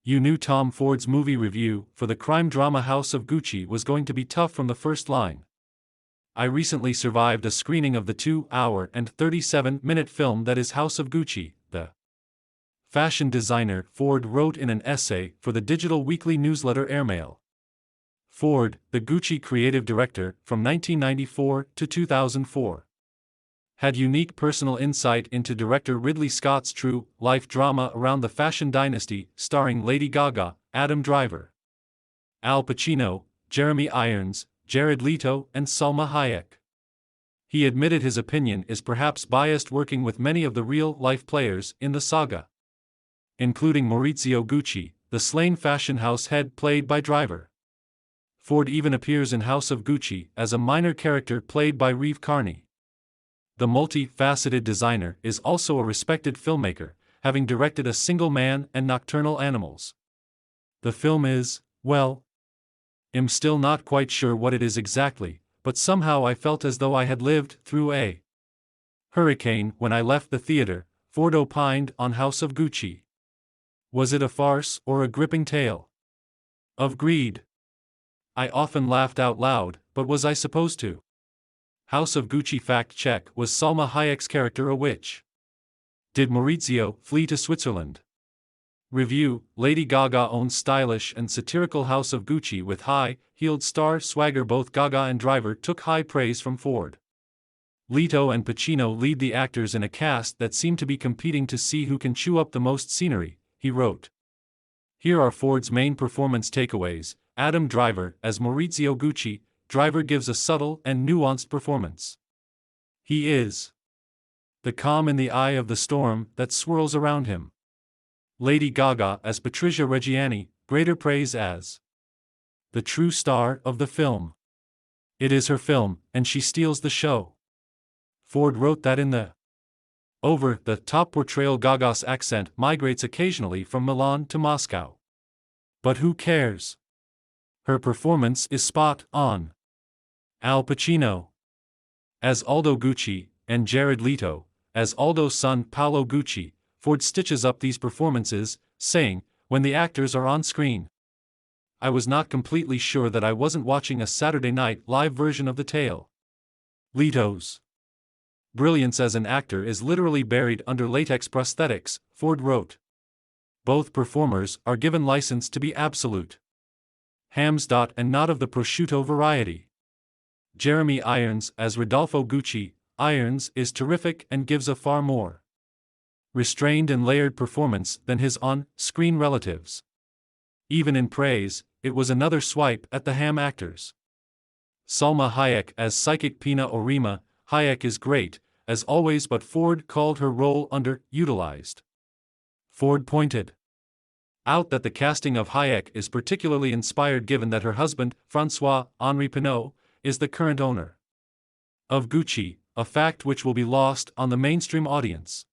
You knew Tom Ford's movie review for the crime drama House of Gucci was going to be tough from the first line. I recently survived a screening of the 2-hour and 37-minute film that is House of Gucci, the fashion designer, Ford wrote in an essay for the digital weekly newsletter Airmail. Ford, the Gucci creative director from 1994 to 2004, had unique personal insight into director Ridley Scott's true-life drama around the fashion dynasty, starring Lady Gaga, Adam Driver, Al Pacino, Jeremy Irons, Jared Leto, and Salma Hayek. He admitted his opinion is perhaps biased, working with many of the real-life players in the saga, including Maurizio Gucci, the slain fashion house head played by Driver. Ford even appears in House of Gucci as a minor character played by Reeve Carney. The multi-faceted designer is also a respected filmmaker, having directed A Single Man and Nocturnal Animals. The film is, well, I'm still not quite sure what it is exactly, but somehow I felt as though I had lived through a hurricane when I left the theater, Ford opined on House of Gucci. Was it a farce or a gripping tale of greed? I often laughed out loud, but was I supposed to? House of Gucci fact check: was Salma Hayek's character a witch? Did Maurizio flee to Switzerland? Review: Lady Gaga owns stylish and satirical House of Gucci with high-heeled star swagger. Both Gaga and Driver took high praise from Ford. Leto and Pacino lead the actors in a cast that seem to be competing to see who can chew up the most scenery, he wrote. Here are Ford's main performance takeaways. Adam Driver as Maurizio Gucci. Driver gives a subtle and nuanced performance. He is the calm in the eye of the storm that swirls around him. Lady Gaga as Patricia Reggiani, greater praise as the true star of the film. It is her film, and she steals the show. Ford wrote that in the over-the-top portrayal, Gaga's accent migrates occasionally from Milan to Moscow. But who cares? Her performance is spot on. Al Pacino as Aldo Gucci, and Jared Leto as Aldo's son Paolo Gucci. Ford stitches up these performances, saying, when the actors are on screen, I was not completely sure that I wasn't watching a Saturday Night Live version of the tale. Leto's brilliance as an actor is literally buried under latex prosthetics, Ford wrote. Both performers are given license to be absolute hams. And not of the prosciutto variety. Jeremy Irons as Rodolfo Gucci. Irons is terrific and gives a far more restrained and layered performance than his on-screen relatives. Even in praise, it was another swipe at the ham actors. Salma Hayek as psychic Pina Orima. Hayek is great, as always, but Ford called her role underutilized. Ford pointed out that the casting of Hayek is particularly inspired given that her husband, François-Henri Pinault, is the current owner of Gucci, a fact which will be lost on the mainstream audience.